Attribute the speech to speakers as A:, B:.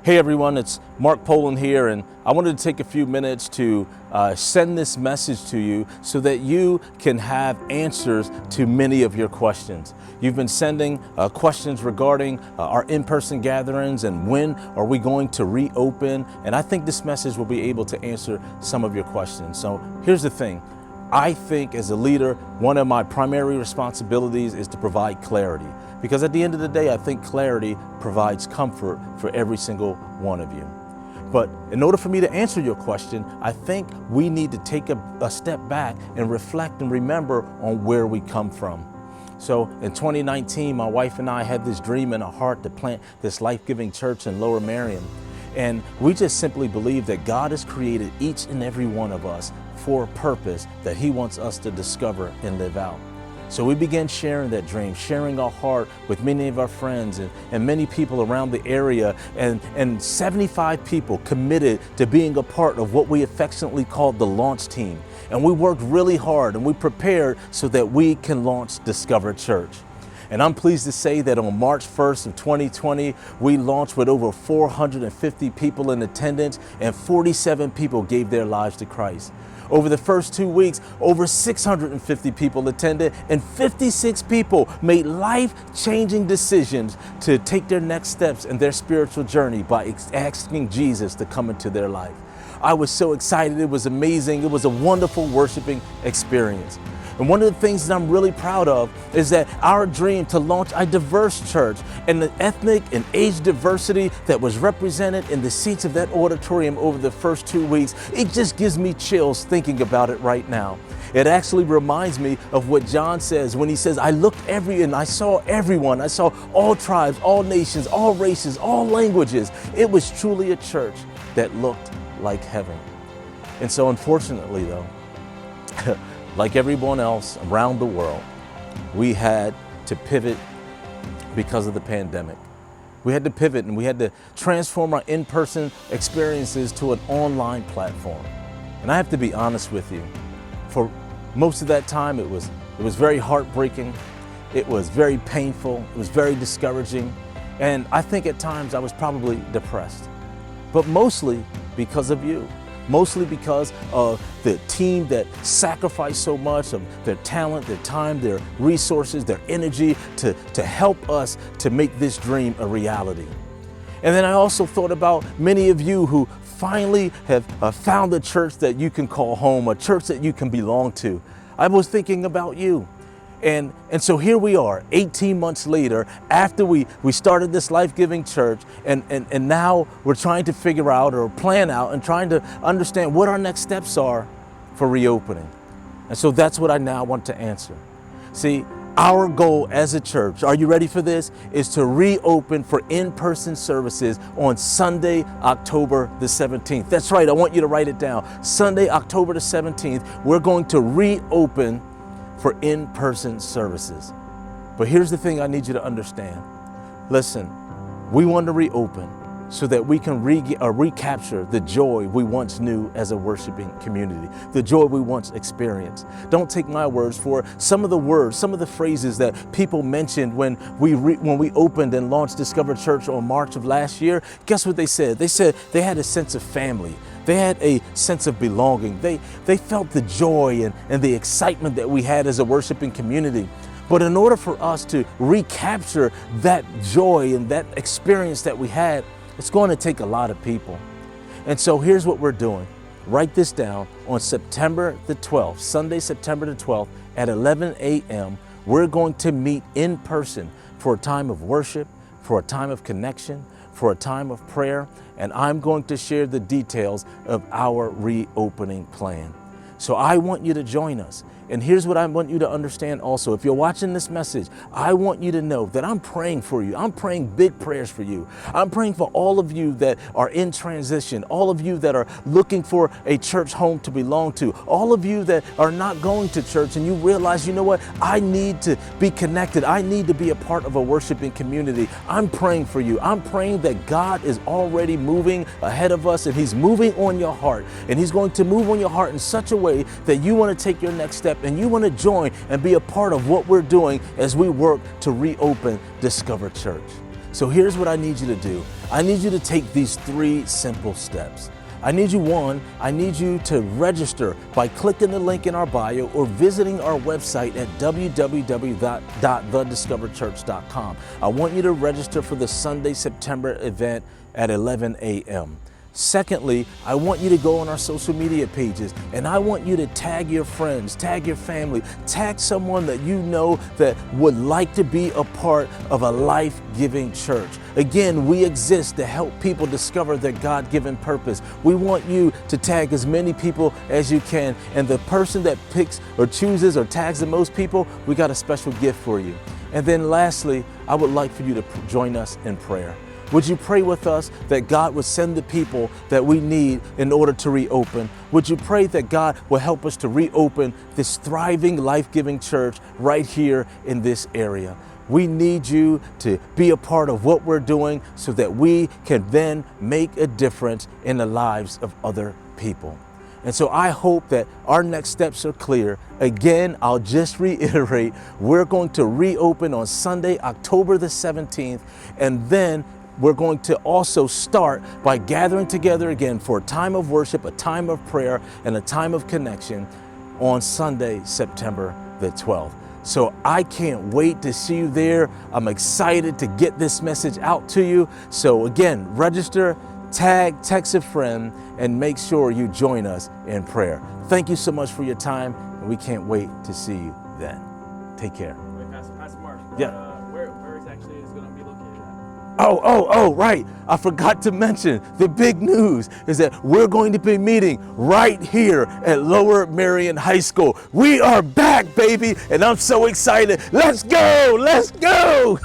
A: Hey everyone, it's Marc here, and I wanted to take a few minutes to send this message to you so that you can have answers to many of your questions. You've been sending questions regarding our in-person gatherings and when are we going to reopen, and I think this message will be able to answer some of your questions. So here's the thing. I think as a leader, one of my primary responsibilities is to provide clarity. Because at the end of the day, I think clarity provides comfort for every single one of you. But in order for me to answer your question, I think we need to take a step back and reflect and remember on where we come from. So in 2019, my wife and I had this dream in our heart to plant this life-giving church in Lower Merion. And we just simply believe that God has created each and every one of us for a purpose that He wants us to discover and live out. So we began sharing that dream, sharing our heart with many of our friends and many people around the area, and 75 people committed to being a part of what we affectionately called the launch team. And we worked really hard and we prepared so that we can launch Discover Church. And I'm pleased to say that on March 1st of 2020, we launched with over 450 people in attendance, and 47 people gave their lives to Christ. Over the first 2 weeks, over 650 people attended, and 56 people made life-changing decisions to take their next steps in their spiritual journey by asking Jesus to come into their life. I was so excited. It was amazing. It was a wonderful worshiping experience. And one of the things that I'm really proud of is that our dream to launch a diverse church and the ethnic and age diversity that was represented in the seats of that auditorium over the first 2 weeks, it just gives me chills thinking about it right now. It actually reminds me of what John says when he says, I looked and I saw everyone. I saw all tribes, all nations, all races, all languages. It was truly a church that looked like heaven. And so unfortunately though, like everyone else around the world, we had to pivot because of the pandemic. We had to pivot and we had to transform our in-person experiences to an online platform. And I have to be honest with you, for most of that time it was very heartbreaking, it was very painful, it was very discouraging, and I think at times I was probably depressed. But mostly because of you. Mostly because of the team that sacrificed so much of their talent, their time, their resources, their energy to help us to make this dream a reality. And then I also thought about many of you who finally have found a church that you can call home, a church that you can belong to. I was thinking about you. And so here we are 18 months later after we started this life-giving church, and now we're trying to figure out or plan out and trying to understand what our next steps are for reopening. And so that's what I now want to answer. See, our goal as a church, are you ready for this, is to reopen for in-person services on Sunday, October the 17th. That's right, I want you to write it down. Sunday, October the 17th, we're going to reopen for in-person services. But here's the thing I need you to understand. Listen, we want to reopen so that we can recapture the joy we once knew as a worshiping community, the joy we once experienced. Don't take my words for it. Some of the phrases that people mentioned when we opened and launched Discover Church on March of last year, guess what they said? They said they had a sense of family. They had a sense of belonging. They felt the joy and the excitement that we had as a worshiping community. But in order for us to recapture that joy and that experience that we had, it's going to take a lot of people. And so here's what we're doing. Write this down. On September the 12th, Sunday, September the 12th at 11 a.m., we're going to meet in person for a time of worship, for a time of connection, for a time of prayer, and I'm going to share the details of our reopening plan. So I want you to join us. And here's what I want you to understand also. If you're watching this message, I want you to know that I'm praying for you. I'm praying big prayers for you. I'm praying for all of you that are in transition, all of you that are looking for a church home to belong to, all of you that are not going to church and you realize, you know what, I need to be connected. I need to be a part of a worshiping community. I'm praying for you. I'm praying that God is already moving ahead of us and He's moving on your heart. And He's going to move on your heart in such a way that you want to take your next step and you want to join and be a part of what we're doing as we work to reopen Discover Church. So here's what I need you to do. I need you to take these 3 simple steps. I need you to register by clicking the link in our bio or visiting our website at www.thediscoverchurch.com. I want you to register for the Sunday, September event at 11 a.m. Secondly, I want you to go on our social media pages and I want you to tag your friends, tag your family, tag someone that you know that would like to be a part of a life-giving church. Again, we exist to help people discover their God-given purpose. We want you to tag as many people as you can, and the person that picks or chooses or tags the most people, we got a special gift for you. And then lastly, I would like for you to join us in prayer. Would you pray with us that God would send the people that we need in order to reopen? Would you pray that God will help us to reopen this thriving, life-giving church right here in this area? We need you to be a part of what we're doing so that we can then make a difference in the lives of other people. And so I hope that our next steps are clear. Again, I'll just reiterate, we're going to reopen on Sunday, October the 17th, and then we're going to also start by gathering together again for a time of worship, a time of prayer, and a time of connection on Sunday, September the 12th. So I can't wait to see you there. I'm excited to get this message out to you. So again, register, tag, text a friend, and make sure you join us in prayer. Thank you so much for your time, and we can't wait to see you then. Take care.
B: Wait, Pastor Marc,
A: yeah.
B: Where exactly is going to be located at?
A: Oh, right. I forgot to mention the big news is that we're going to be meeting right here at Lower Marion High School. We are back, baby, and I'm so excited. Let's go.